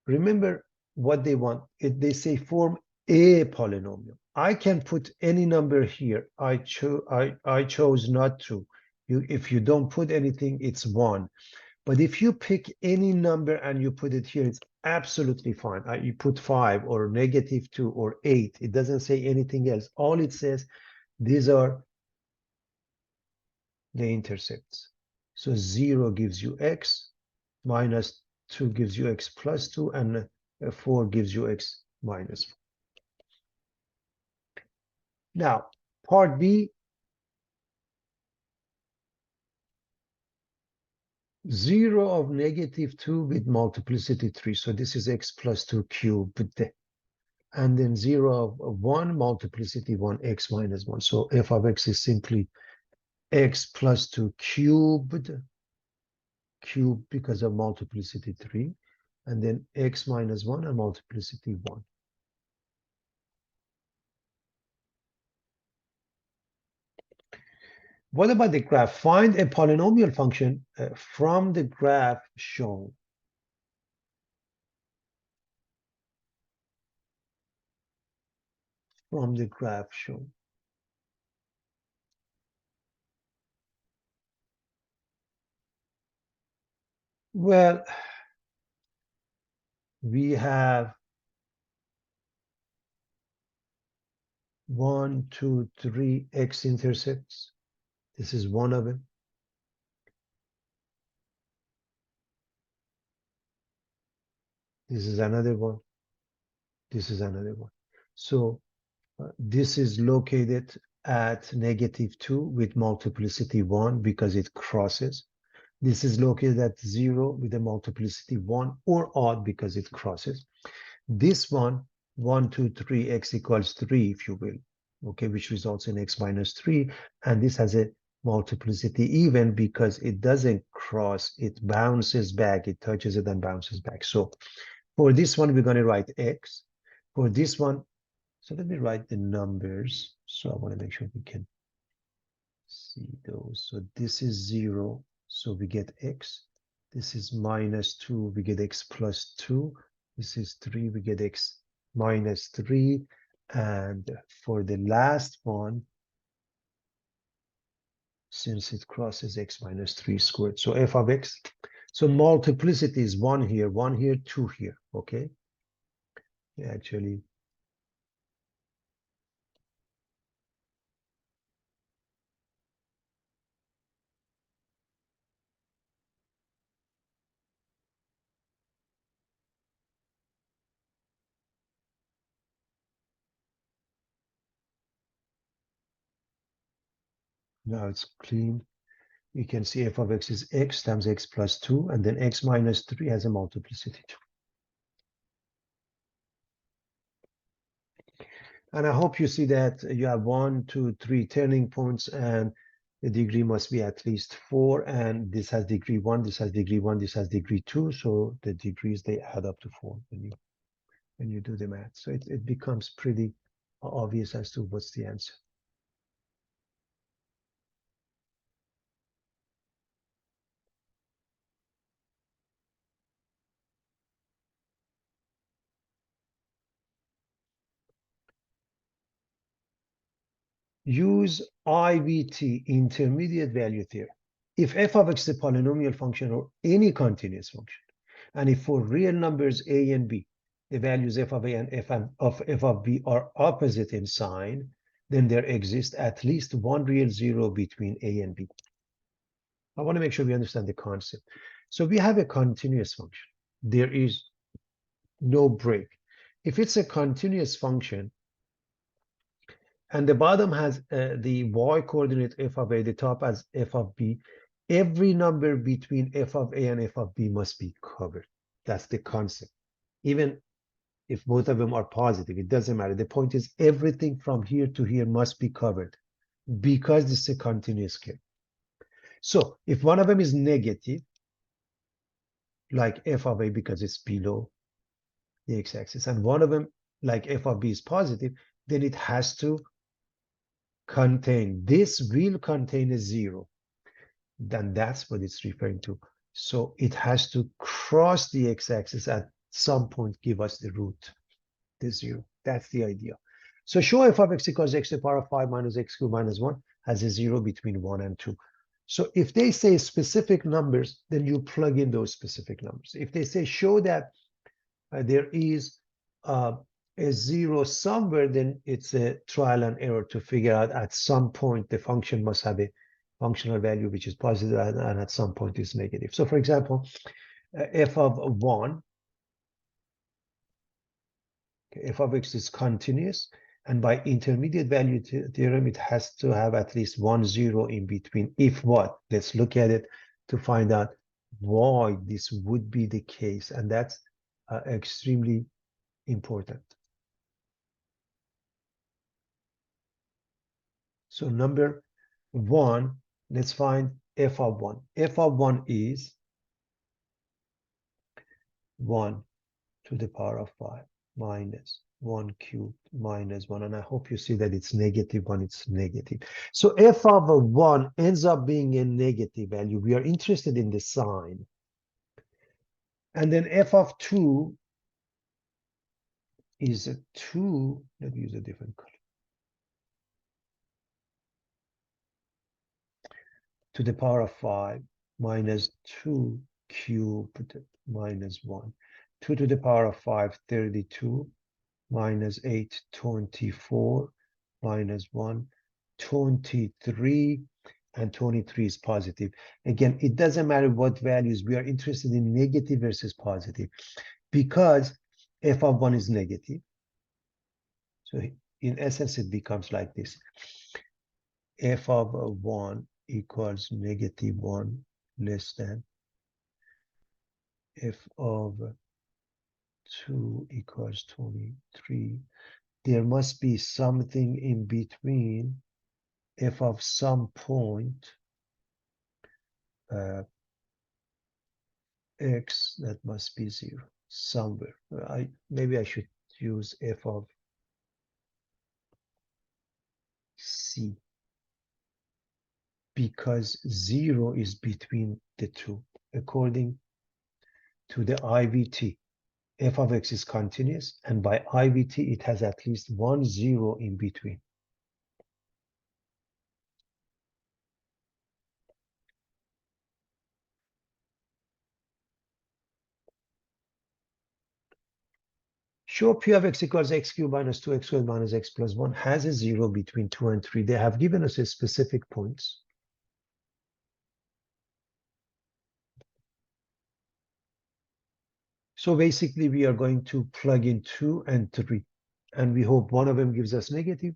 remember what they want. They say form a polynomial. I can put any number here. I chose not to. If you don't put anything, it's 1. But if you pick any number and you put it here, it's absolutely fine. You put 5 or -2 or 8. It doesn't say anything else. All it says, these are the intercepts. So 0 gives you x, minus 2 gives you x plus 2, and 4 gives you x minus 4. Now, part B, 0 of -2 with multiplicity 3. So this is x plus 2 cubed. And then 0 of 1, multiplicity 1, x minus 1. So f of x is simply x plus 2 cubed because of multiplicity 3. And then x minus 1 and multiplicity 1. What about the graph? Find a polynomial function from the graph shown. From the graph shown. Well, we have 1, 2, 3 x-intercepts. This is one of them. This is another one. This is another one. So this is located at -2 with multiplicity 1 because it crosses. This is located at 0 with a multiplicity 1 or odd because it crosses. This one, 1, 2, 3, x equals 3, if you will, okay, which results in x minus 3. And this has a multiplicity even because it doesn't cross, it bounces back, it touches it and bounces back. So for this one, we're going to write x. For this one, so let me write the numbers. So I want to make sure we can see those. So this is 0, so we get x. This is -2, we get x plus 2. This is 3, we get x minus 3. And for the last one, since it crosses x minus 3 squared, so f of x. So multiplicity is 1 here, 2 here, okay? Actually, now it's clean. You can see f of x is x times x plus 2, and then x minus 3 has a multiplicity 2. And I hope you see that you have 1, 2, 3 turning points, and the degree must be at least 4. And this has degree 1, this has degree 1, this has degree 2. So the degrees, they add up to 4 when you do the math. So it becomes pretty obvious as to what's the answer. Use IVT, intermediate value theorem. If f of x is a polynomial function or any continuous function, and if for real numbers a and b, the values f of a and f of b are opposite in sign, then there exists at least one real zero between a and b. I want to make sure we understand the concept. So we have a continuous function. There is no break. If it's a continuous function, and the bottom has the y coordinate f of a, the top has f of b, every number between f of a and f of b must be covered. That's the concept. Even if both of them are positive, it doesn't matter. The point is everything from here to here must be covered because this is a continuous curve. So if one of them is negative, like f of a because it's below the x-axis, and one of them, like f of b, is positive, then it has to contain, this will contain a 0. Then that's what it's referring to. So it has to cross the x-axis at some point, give us the root, the 0. That's the idea. So show f of x equals x to the power of 5 minus x cubed minus 1 has a 0 between 1 and 2. So if they say specific numbers, then you plug in those specific numbers. If they say show that there is a 0 somewhere, then it's a trial and error to figure out at some point the function must have a functional value which is positive, and at some point is negative. So for example, f of 1, f of x is continuous, and by intermediate value theorem, it has to have at least 1 0 in between. If what? Let's look at it to find out why this would be the case, and that's extremely important. So number 1, let's find f of 1. F of 1 is 1 to the power of 5 minus 1 cubed minus 1. And I hope you see that it's negative when it's negative. So f of 1 ends up being a negative value. We are interested in the sign. And then f of 2 is a 2. Let me use a different color. To the power of 5 minus 2 cubed minus 1. 2 to the power of 5, 32, minus 8, 24, minus 1, 23, and 23 is positive. Again, it doesn't matter what values. We are interested in negative versus positive because f of 1 is negative. So in essence, it becomes like this. F of 1 equals negative 1 less than f of 2 equals 23. There must be something in between f of some point x that must be 0 somewhere. Maybe I should use f of c because 0 is between the two. According to the IVT, f of x is continuous, and by IVT it has at least 1 0 in between. Show p of x equals x cubed minus 2x squared minus x plus 1 has a 0 between 2 and 3. They have given us a specific points. So basically, we are going to plug in 2 and 3, and we hope one of them gives us negative,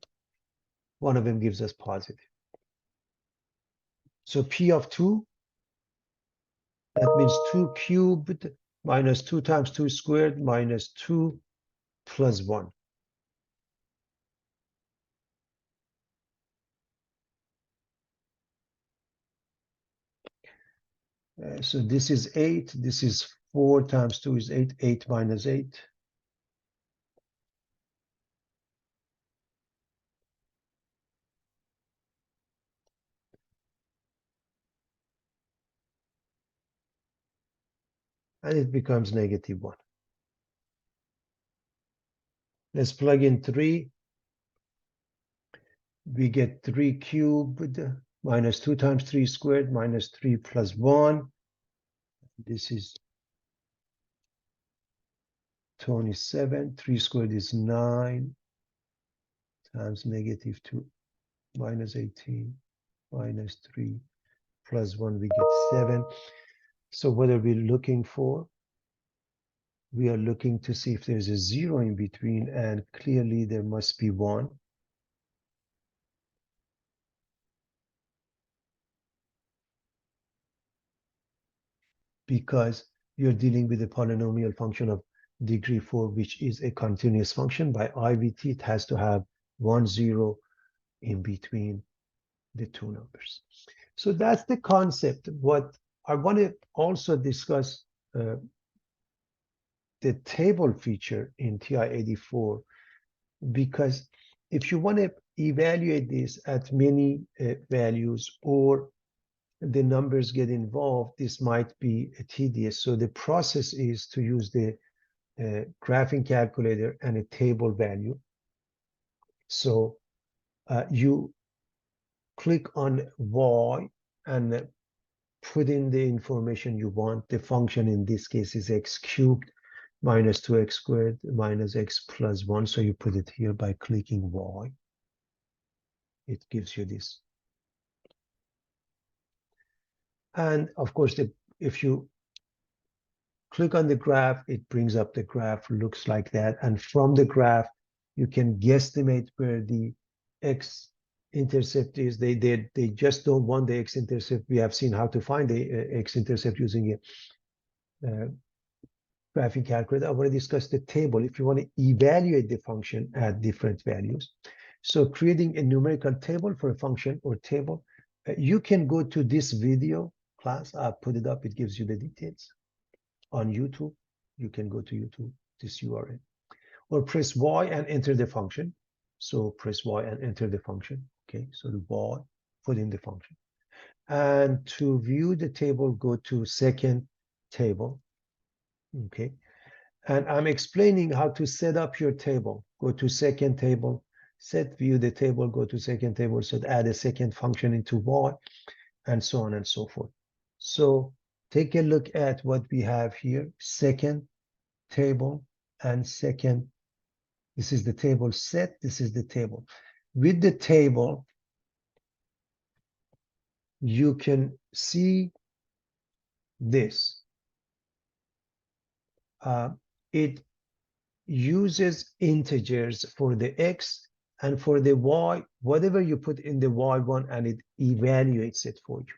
one of them gives us positive. So p of 2, that means 2 cubed minus 2 times 2 squared minus 2 plus 1. So this is 8. This is 4 times 2 is 8. 8 minus 8. And it becomes negative 1. Let's plug in 3. We get 3 cubed minus 2 times 3 squared minus 3 plus 1. This is 27. 3 squared is 9 times negative 2 minus 18 minus 3 plus 1, we get 7. So what are we looking for? We are looking to see if there's a 0 in between, and clearly there must be 1. Because you're dealing with a polynomial function of degree 4, which is a continuous function. By IVT, it has to have 1 0 in between the two numbers. So that's the concept. What I want to also discuss the table feature in TI-84, because if you want to evaluate this at many values, or the numbers get involved, this might be tedious. So the process is to use the graphing calculator and a table value. So you click on Y and put in the information you want. The function in this case is x cubed minus 2x squared minus x plus 1. So you put it here by clicking Y. It gives you this. And of course, if you click on the graph, it brings up the graph, looks like that. And from the graph, you can guesstimate where the x-intercept is. They just don't want the x-intercept. We have seen how to find the x-intercept using a graphing calculator. I want to discuss the table if you want to evaluate the function at different values. So creating a numerical table for a function or table, you can go to this video class. I'll put it up. It gives you the details. On YouTube, you can go to YouTube, this URL, or press Y and enter the function. So press Y and enter the function. Okay, so the Y, put in the function. And to view the table, go to second table. Okay, and I'm explaining how to set up your table. Go to second table, set view the table, go to second table, set add a second function into Y, and so on and so forth. So take a look at what we have here. Second table and second. This is the table set. This is the table. With the table, you can see this. It uses integers for the x, and for the y, whatever you put in the y1, and it evaluates it for you.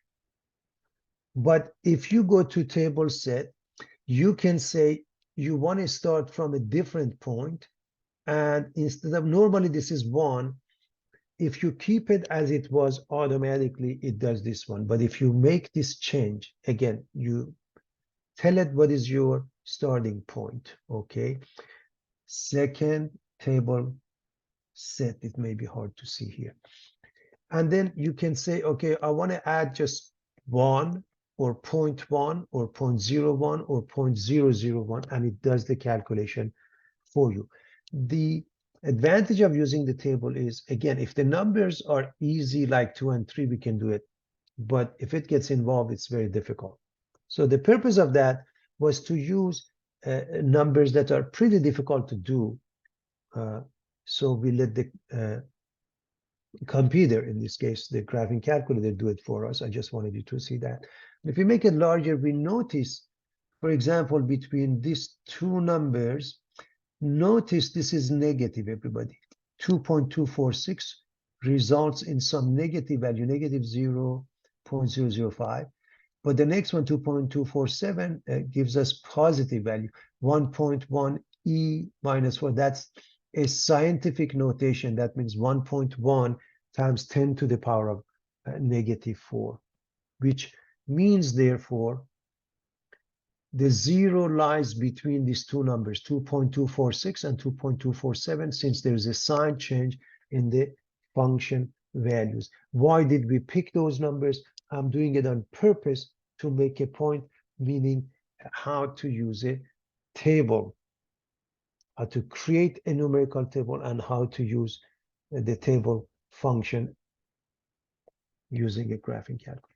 But if you go to table set, you can say you want to start from a different point, and instead of, normally this is 1, if you keep it as it was, automatically it does this one. But if you make this change, again, you tell it what is your starting point. Okay, second table set. It may be hard to see here. And then you can say, okay, I want to add just 1 or 0.1 or 0.01 or 0.001, and it does the calculation for you. The advantage of using the table is, again, if the numbers are easy, like 2 and 3, we can do it. But if it gets involved, it's very difficult. So the purpose of that was to use numbers that are pretty difficult to do. So we let the computer, in this case, the graphing calculator, do it for us. I just wanted you to see that. If we make it larger, we notice, for example, between these two numbers, notice this is negative, everybody. 2.246 results in some negative value, negative 0.005. But the next one, 2.247, gives us positive value, 1.1 e minus 4. That's a scientific notation. That means 1.1 times 10 to the power of negative 4, which means, therefore, the 0 lies between these two numbers, 2.246 and 2.247, since there's a sign change in the function values. Why did we pick those numbers? I'm doing it on purpose to make a point, meaning how to use a table, how to create a numerical table, and how to use the table function using a graphing calculator.